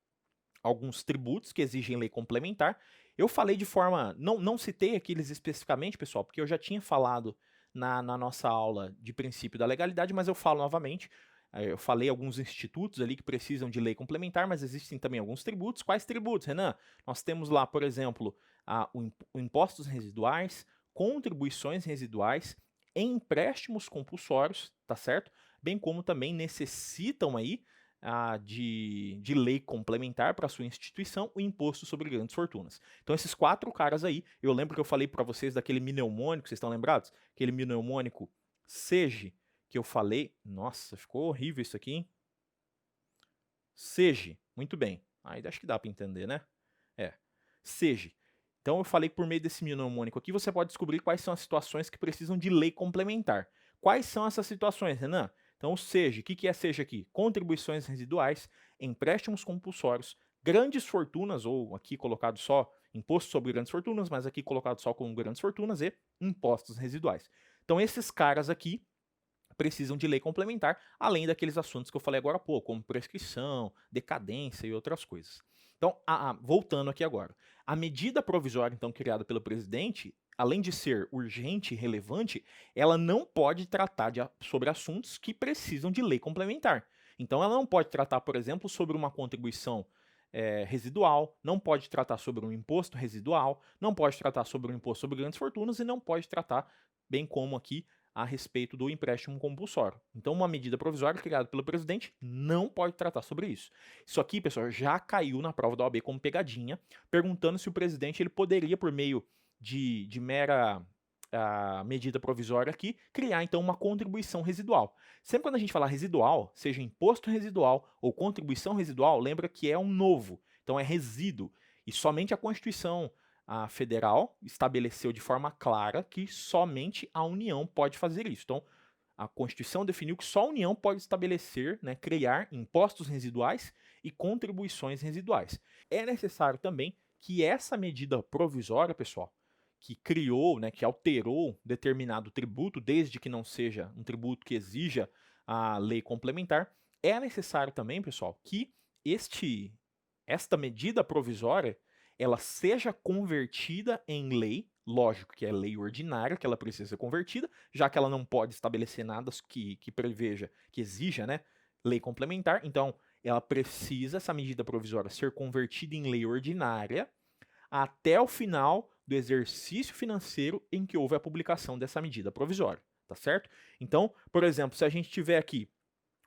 [SPEAKER 1] alguns tributos que exigem lei complementar. Eu falei de forma. Não citei aqueles especificamente, pessoal, porque eu já tinha falado na nossa aula de princípio da legalidade, mas eu falo novamente. Eu falei alguns institutos ali que precisam de lei complementar, mas existem também alguns tributos. Quais tributos, Renan? Nós temos lá, por exemplo, o impostos residuais, contribuições residuais, empréstimos compulsórios, tá certo? Bem como também necessitam aí de lei complementar para sua instituição o imposto sobre grandes fortunas. Então esses quatro caras aí, eu lembro que eu falei para vocês daquele mnemônico, vocês estão lembrados? Aquele mnemônico SEGE, que eu falei, nossa, ficou horrível isso aqui, hein? SEGE, muito bem. Aí acho que dá para entender, né? SEGE. Então eu falei que por meio desse mnemônico aqui você pode descobrir quais são as situações que precisam de lei complementar. Quais são essas situações, Renan? Então o SEJA, o que é SEJA aqui? Contribuições residuais, empréstimos compulsórios, grandes fortunas, ou aqui colocado só imposto sobre grandes fortunas, mas aqui colocado só como grandes fortunas, e impostos residuais. Então esses caras aqui precisam de lei complementar, além daqueles assuntos que eu falei agora há pouco, como prescrição, decadência e outras coisas. Então, voltando aqui agora, a medida provisória, então, criada pelo presidente, além de ser urgente e relevante, ela não pode tratar sobre assuntos que precisam de lei complementar. Então, ela não pode tratar, por exemplo, sobre uma contribuição residual, não pode tratar sobre um imposto residual, não pode tratar sobre um imposto sobre grandes fortunas e não pode tratar, bem como aqui, a respeito do empréstimo compulsório. Então, uma medida provisória criada pelo presidente não pode tratar sobre isso. Isso aqui, pessoal, já caiu na prova da OAB como pegadinha, perguntando se o presidente ele poderia, por meio de mera medida provisória aqui, criar então uma contribuição residual. Sempre quando a gente falar residual, seja imposto residual ou contribuição residual, lembra que é um novo, então é resíduo. E somente a Constituição Federal estabeleceu de forma clara que somente a União pode fazer isso. Então, a Constituição definiu que só a União pode estabelecer, né, criar impostos residuais e contribuições residuais. É necessário também que essa medida provisória, pessoal, que criou, né, que alterou determinado tributo, desde que não seja um tributo que exija a lei complementar, é necessário também, pessoal, que esta medida provisória ela seja convertida em lei, lógico que é lei ordinária que ela precisa ser convertida, já que ela não pode estabelecer nada que preveja, que exija, né, lei complementar, então ela precisa, essa medida provisória, ser convertida em lei ordinária até o final do exercício financeiro em que houve a publicação dessa medida provisória, tá certo? Então, por exemplo, se a gente tiver aqui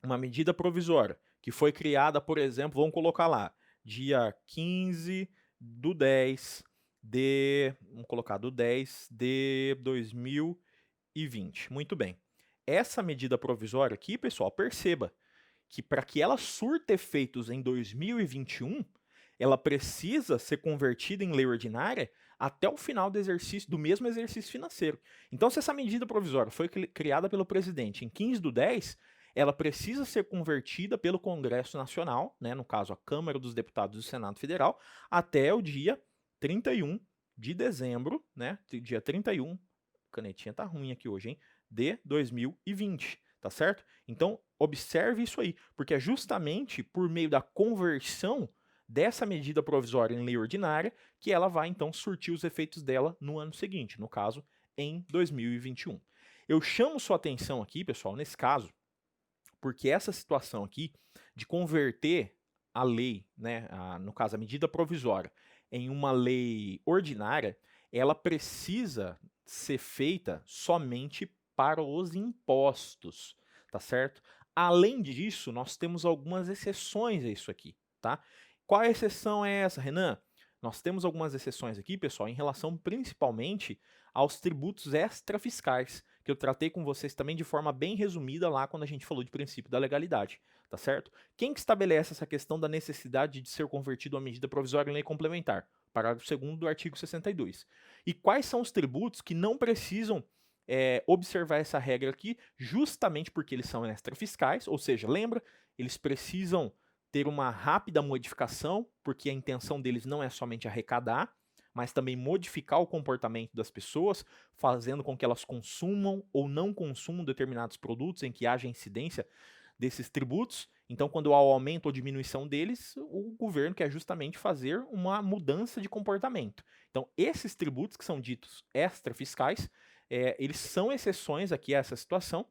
[SPEAKER 1] uma medida provisória que foi criada, por exemplo, vamos colocar lá, dia 15 do 10 de, vamos colocar, do 10 de 2020. Muito bem. Essa medida provisória aqui, pessoal, perceba que para que ela surta efeitos em 2021, ela precisa ser convertida em lei ordinária até o final do mesmo exercício financeiro. Então, se essa medida provisória foi criada pelo presidente em 15 do 10, ela precisa ser convertida pelo Congresso Nacional, né, no caso a Câmara dos Deputados do Senado Federal, até o dia 31 de dezembro, né, dia 31, canetinha tá ruim aqui hoje, hein, de 2020, tá certo? Então, observe isso aí, porque é justamente por meio da conversão dessa medida provisória em lei ordinária que ela vai, então, surtir os efeitos dela no ano seguinte, no caso, em 2021. Eu chamo sua atenção aqui, pessoal, nesse caso, porque essa situação aqui de converter a lei, né, no caso a medida provisória, em uma lei ordinária, ela precisa ser feita somente para os impostos, tá certo? Além disso, nós temos algumas exceções a isso aqui, tá? Qual exceção é essa, Renan? Nós temos algumas exceções aqui, pessoal, em relação principalmente aos tributos extrafiscais, que eu tratei com vocês também de forma bem resumida lá quando a gente falou de princípio da legalidade, tá certo? Quem que estabelece essa questão da necessidade de ser convertido a medida provisória em lei complementar? Parágrafo 2º do artigo 62. E quais são os tributos que não precisam observar essa regra aqui, justamente porque eles são extrafiscais, ou seja, lembra, eles precisam ter uma rápida modificação, porque a intenção deles não é somente arrecadar, mas também modificar o comportamento das pessoas, fazendo com que elas consumam ou não consumam determinados produtos em que haja incidência desses tributos. Então, quando há o aumento ou diminuição deles, o governo quer justamente fazer uma mudança de comportamento. Então, esses tributos que são ditos extrafiscais, eles são exceções aqui a essa situação,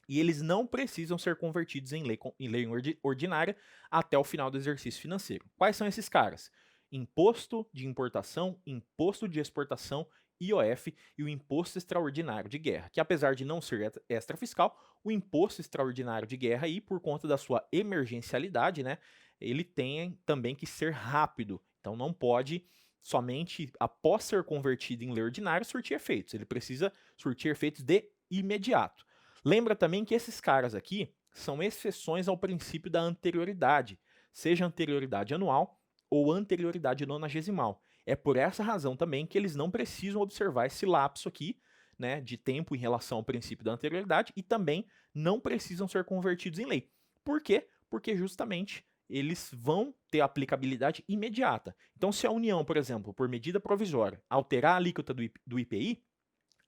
[SPEAKER 1] e eles não precisam ser convertidos em lei ordinária até o final do exercício financeiro. Quais são esses caras? Imposto de importação, imposto de exportação, IOF e o imposto extraordinário de guerra, que apesar de não ser extrafiscal, o imposto extraordinário de guerra aí, por conta da sua emergencialidade, né, ele tem também que ser rápido. Então não pode somente após ser convertido em lei ordinária surtir efeitos, ele precisa surtir efeitos de imediato. Lembra também que esses caras aqui são exceções ao princípio da anterioridade, seja anterioridade anual ou anterioridade nonagesimal. É por essa razão também que eles não precisam observar esse lapso aqui, né, de tempo em relação ao princípio da anterioridade e também não precisam ser convertidos em lei. Por quê? Porque justamente eles vão ter aplicabilidade imediata. Então, se a União, por exemplo, por medida provisória, alterar a alíquota do IPI,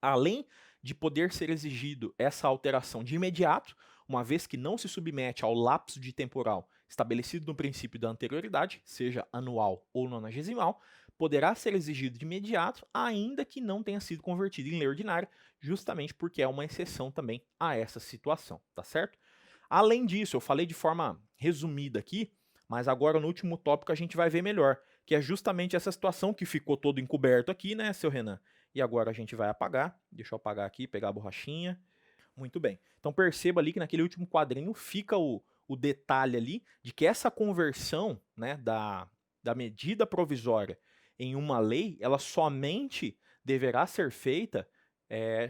[SPEAKER 1] além de poder ser exigido essa alteração de imediato, uma vez que não se submete ao lapso de temporal estabelecido no princípio da anterioridade, seja anual ou nonagesimal, poderá ser exigido de imediato, ainda que não tenha sido convertido em lei ordinária, justamente porque é uma exceção também a essa situação, tá certo? Além disso, eu falei de forma resumida aqui, mas agora no último tópico a gente vai ver melhor, que é justamente essa situação que ficou todo encoberto aqui, né, seu Renan? E agora a gente vai apagar. Deixa eu apagar aqui, pegar a borrachinha. Muito bem. Então perceba ali que naquele último quadrinho fica o detalhe ali de que essa conversão, né, da medida provisória em uma lei, ela somente deverá ser feita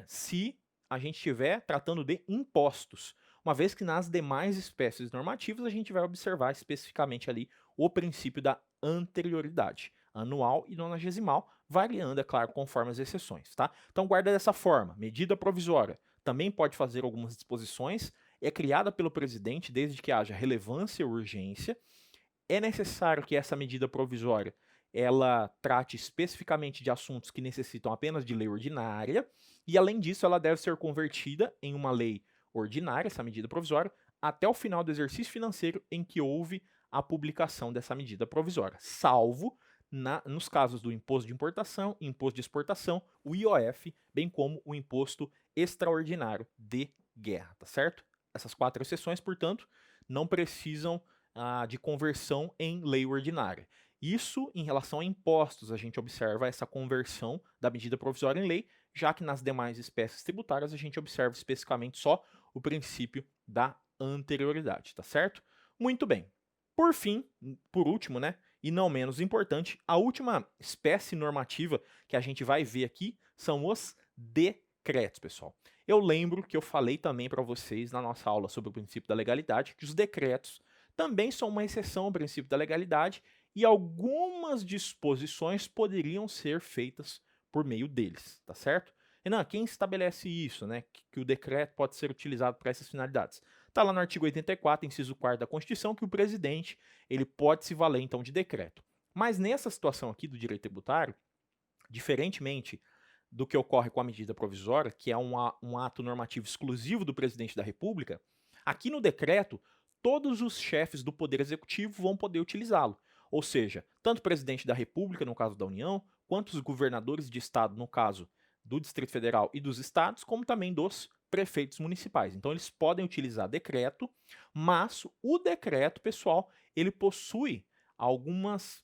[SPEAKER 1] se a gente estiver tratando de impostos. Uma vez que nas demais espécies normativas a gente vai observar especificamente ali o princípio da anterioridade, anual e nonagesimal, variando, é claro, conforme as exceções, tá? Então guarda dessa forma, medida provisória também pode fazer algumas disposições, é criada pelo presidente desde que haja relevância e urgência, é necessário que essa medida provisória ela trate especificamente de assuntos que necessitam apenas de lei ordinária, e além disso ela deve ser convertida em uma lei ordinária, essa medida provisória, até o final do exercício financeiro em que houve a publicação dessa medida provisória, salvo nos casos do imposto de importação, imposto de exportação, o IOF, bem como o imposto extraordinário de guerra, tá certo? Essas 4 exceções, portanto, não precisam de conversão em lei ordinária. Isso em relação a impostos, a gente observa essa conversão da medida provisória em lei, já que nas demais espécies tributárias a gente observa especificamente só o princípio da anterioridade, tá certo? Muito bem. Por fim, por último, né, e não menos importante, a última espécie normativa que a gente vai ver aqui são os decretos, pessoal. Eu lembro que eu falei também para vocês na nossa aula sobre o princípio da legalidade que os decretos também são uma exceção ao princípio da legalidade e algumas disposições poderiam ser feitas por meio deles, tá certo? Renan, quem estabelece isso, né? Que o decreto pode ser utilizado para essas finalidades? Está lá no artigo 84, inciso 4 da Constituição, que o presidente ele pode se valer então de decreto. Mas nessa situação aqui do direito tributário, diferentemente do que ocorre com a medida provisória, que é um ato normativo exclusivo do presidente da República, aqui no decreto, todos os chefes do Poder Executivo vão poder utilizá-lo. Ou seja, tanto o presidente da República, no caso da União, quanto os governadores de estado, no caso do Distrito Federal e dos estados, como também dos prefeitos municipais. Então eles podem utilizar decreto, mas o decreto, pessoal, ele possui algumas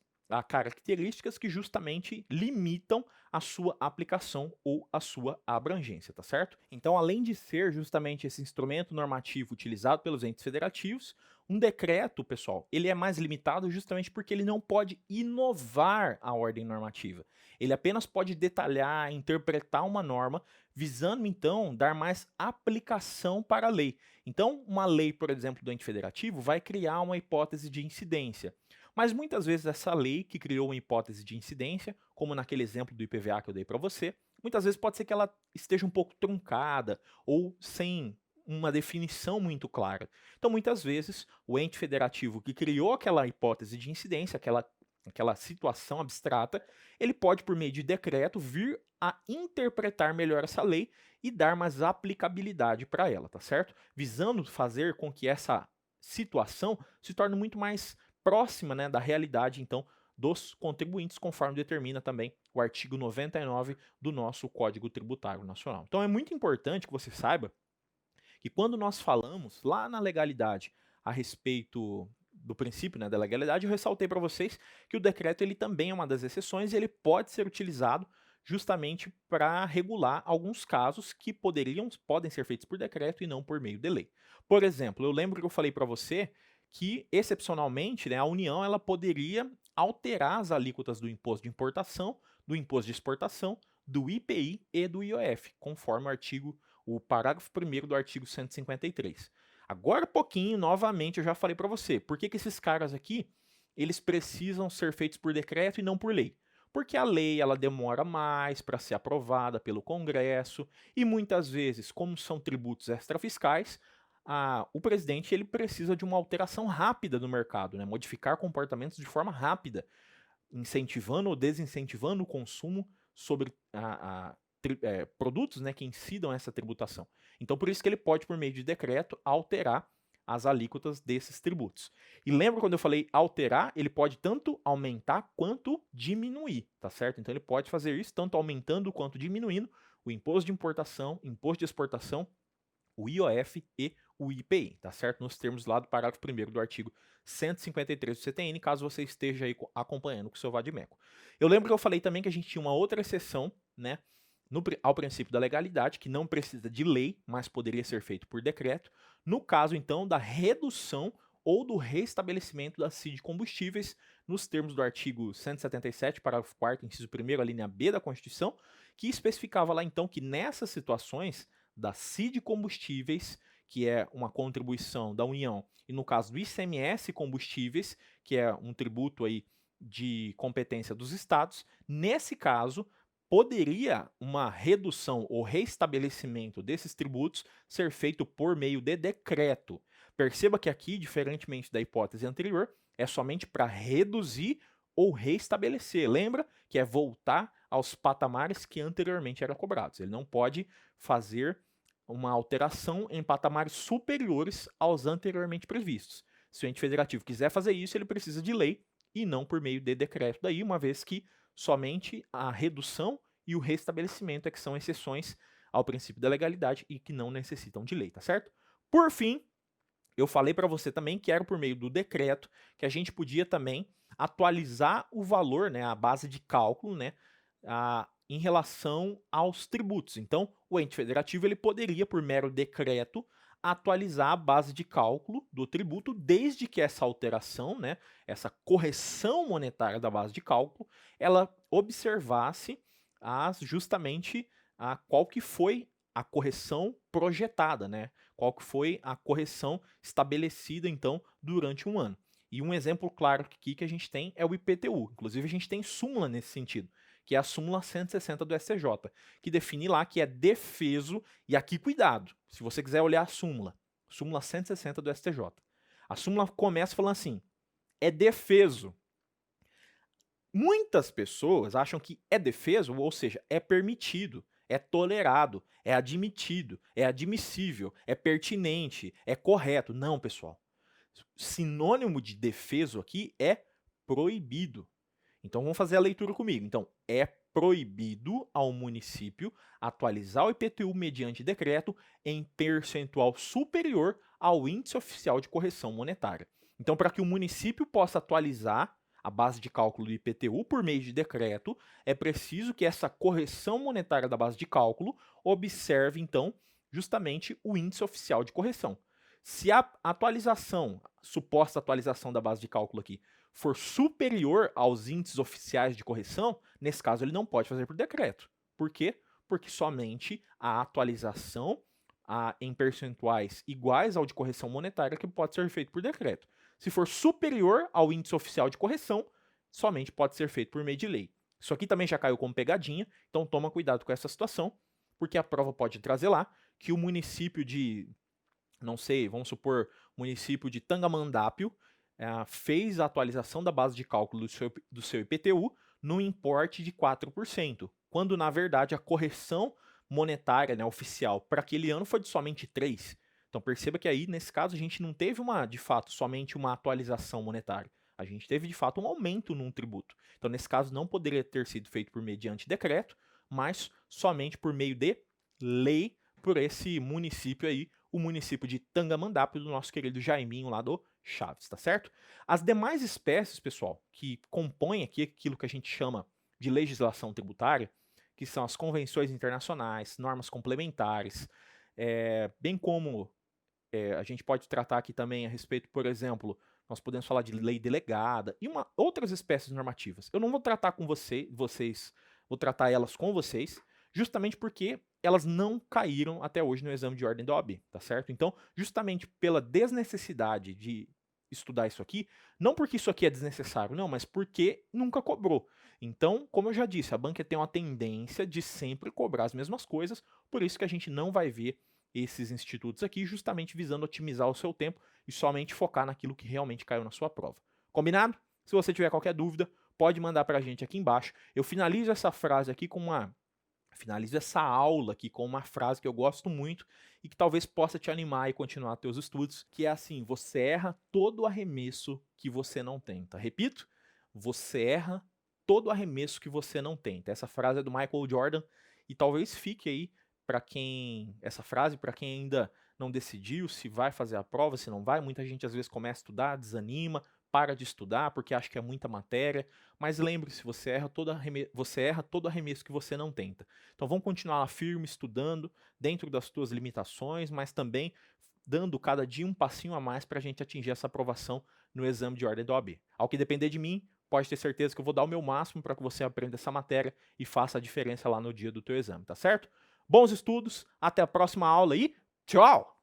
[SPEAKER 1] características que justamente limitam a sua aplicação ou a sua abrangência, tá certo? Então, além de ser justamente esse instrumento normativo utilizado pelos entes federativos, um decreto, pessoal, ele é mais limitado justamente porque ele não pode inovar a ordem normativa. Ele apenas pode detalhar, interpretar uma norma, visando então dar mais aplicação para a lei. Então, uma lei, por exemplo, do ente federativo vai criar uma hipótese de incidência. Mas muitas vezes essa lei que criou uma hipótese de incidência, como naquele exemplo do IPVA que eu dei para você, muitas vezes pode ser que ela esteja um pouco truncada ou sem uma definição muito clara. Então, muitas vezes, o ente federativo que criou aquela hipótese de incidência, aquela situação abstrata, ele pode, por meio de decreto, vir a interpretar melhor essa lei e dar mais aplicabilidade para ela, tá certo? Visando fazer com que essa situação se torne muito mais próxima, né, da realidade, então, dos contribuintes, conforme determina também o artigo 99 do nosso Código Tributário Nacional. Então, é muito importante que você saiba que quando nós falamos lá na legalidade a respeito do princípio, né, da legalidade, eu ressaltei para vocês que o decreto ele também é uma das exceções e ele pode ser utilizado justamente para regular alguns casos que podem ser feitos por decreto e não por meio de lei. Por exemplo, eu lembro que eu falei para você que, excepcionalmente, né, a União ela poderia alterar as alíquotas do imposto de importação, do imposto de exportação, do IPI e do IOF, conforme o parágrafo 1º do artigo 153. Agora, pouquinho, novamente, eu já falei para você, por que esses caras aqui, eles precisam ser feitos por decreto e não por lei? Porque a lei ela demora mais para ser aprovada pelo Congresso e muitas vezes, como são tributos extrafiscais, o presidente ele precisa de uma alteração rápida no mercado, né? Modificar comportamentos de forma rápida, incentivando ou desincentivando o consumo sobre produtos, né, que incidam essa tributação. Então, por isso que ele pode, por meio de decreto, alterar as alíquotas desses tributos. E lembra quando eu falei alterar? Ele pode tanto aumentar quanto diminuir, tá certo? Então ele pode fazer isso tanto aumentando quanto diminuindo o imposto de importação, imposto de exportação, o IOF e o IPI, tá certo? Nos termos lá do parágrafo 1º do artigo 153 do CTN, caso você esteja aí acompanhando com o seu Vadimeco. Eu lembro que eu falei também que a gente tinha uma outra exceção, né, ao princípio da legalidade, que não precisa de lei, mas poderia ser feito por decreto, no caso, então, da redução ou do restabelecimento da CID de combustíveis, nos termos do artigo 177, parágrafo 4º, inciso 1º, a linha B da Constituição, que especificava lá, então, que nessas situações da CID combustíveis, que é uma contribuição da União, e no caso do ICMS combustíveis, que é um tributo aí de competência dos estados, nesse caso, poderia uma redução ou restabelecimento desses tributos ser feito por meio de decreto. Perceba que aqui, diferentemente da hipótese anterior, é somente para reduzir ou restabelecer. Lembra que é voltar aos patamares que anteriormente eram cobrados. Ele não pode fazer uma alteração em patamares superiores aos anteriormente previstos. Se o ente federativo quiser fazer isso, ele precisa de lei e não por meio de decreto daí, uma vez que somente a redução e o restabelecimento é que são exceções ao princípio da legalidade e que não necessitam de lei, tá certo? Por fim, eu falei para você também que era por meio do decreto que a gente podia também atualizar o valor, né, a base de cálculo, né, em relação aos tributos. Então, o ente federativo ele poderia, por mero decreto, atualizar a base de cálculo do tributo, desde que essa alteração, né, essa correção monetária da base de cálculo, ela observasse justamente qual que foi a correção projetada, né? Qual que foi a correção estabelecida, então, durante um ano. E um exemplo claro aqui que a gente tem é o IPTU. Inclusive, a gente tem súmula nesse sentido, que é a súmula 160 do STJ, que define lá que é defeso, e aqui cuidado, se você quiser olhar a súmula 160 do STJ. A súmula começa falando assim, é defeso. Muitas pessoas acham que é defeso, ou seja, é permitido, é tolerado, é admitido, é admissível, é pertinente, é correto. Não, pessoal. Sinônimo de defeso aqui é proibido. Então vamos fazer a leitura comigo. Então, é proibido ao município atualizar o IPTU mediante decreto em percentual superior ao índice oficial de correção monetária. Então, para que o município possa atualizar a base de cálculo do IPTU por meio de decreto, é preciso que essa correção monetária da base de cálculo observe, então, justamente o índice oficial de correção. Se a atualização, suposta atualização da base de cálculo aqui, for superior aos índices oficiais de correção, nesse caso ele não pode fazer por decreto. Por quê? Porque somente a atualização em percentuais iguais ao de correção monetária que pode ser feito por decreto. Se for superior ao índice oficial de correção, somente pode ser feito por meio de lei. Isso aqui também já caiu como pegadinha, então toma cuidado com essa situação, porque a prova pode trazer lá que o município de, não sei, vamos supor, município de Tangamandápio, fez a atualização da base de cálculo do seu IPTU no importe de 4%, quando na verdade a correção monetária, né, oficial para aquele ano foi de somente 3%. Então perceba que aí, nesse caso, a gente não teve de fato, somente uma atualização monetária. A gente teve, de fato, um aumento num tributo. Então, nesse caso, não poderia ter sido feito por mediante decreto, mas somente por meio de lei por esse município aí, o município de Tangamandápio, do nosso querido Jaiminho lá do Chaves, tá certo? As demais espécies, pessoal, que compõem aqui aquilo que a gente chama de legislação tributária, que são as convenções internacionais, normas complementares, bem como a gente pode tratar aqui também a respeito, por exemplo, nós podemos falar de lei delegada e outras espécies normativas. Eu não vou tratar com vocês, vou tratar elas com vocês, justamente porque elas não caíram até hoje no exame de ordem da OAB, tá certo? Então, justamente pela desnecessidade de estudar isso aqui, não porque isso aqui é desnecessário, não, mas porque nunca cobrou. Então, como eu já disse, a banca tem uma tendência de sempre cobrar as mesmas coisas, por isso que a gente não vai ver esses institutos aqui, justamente visando otimizar o seu tempo e somente focar naquilo que realmente caiu na sua prova. Combinado? Se você tiver qualquer dúvida, pode mandar para a gente aqui embaixo. Eu finalizo essa frase aqui com uma finalizo essa aula aqui com uma frase que eu gosto muito e que talvez possa te animar e continuar teus estudos, que é assim: você erra todo arremesso que você não tenta. Repito, você erra todo arremesso que você não tenta. Essa frase é do Michael Jordan e talvez fique aí para quem essa frase para quem ainda não decidiu se vai fazer a prova, se não vai. Muita gente às vezes começa a estudar, desanima, para de estudar porque acha que é muita matéria, mas lembre-se, você erra todo arremesso que você não tenta. Então vamos continuar lá firme, estudando, dentro das tuas limitações, mas também dando cada dia um passinho a mais para a gente atingir essa aprovação no exame de ordem da OAB. Ao que depender de mim, pode ter certeza que eu vou dar o meu máximo para que você aprenda essa matéria e faça a diferença lá no dia do teu exame, tá certo? Bons estudos, até a próxima aula e tchau!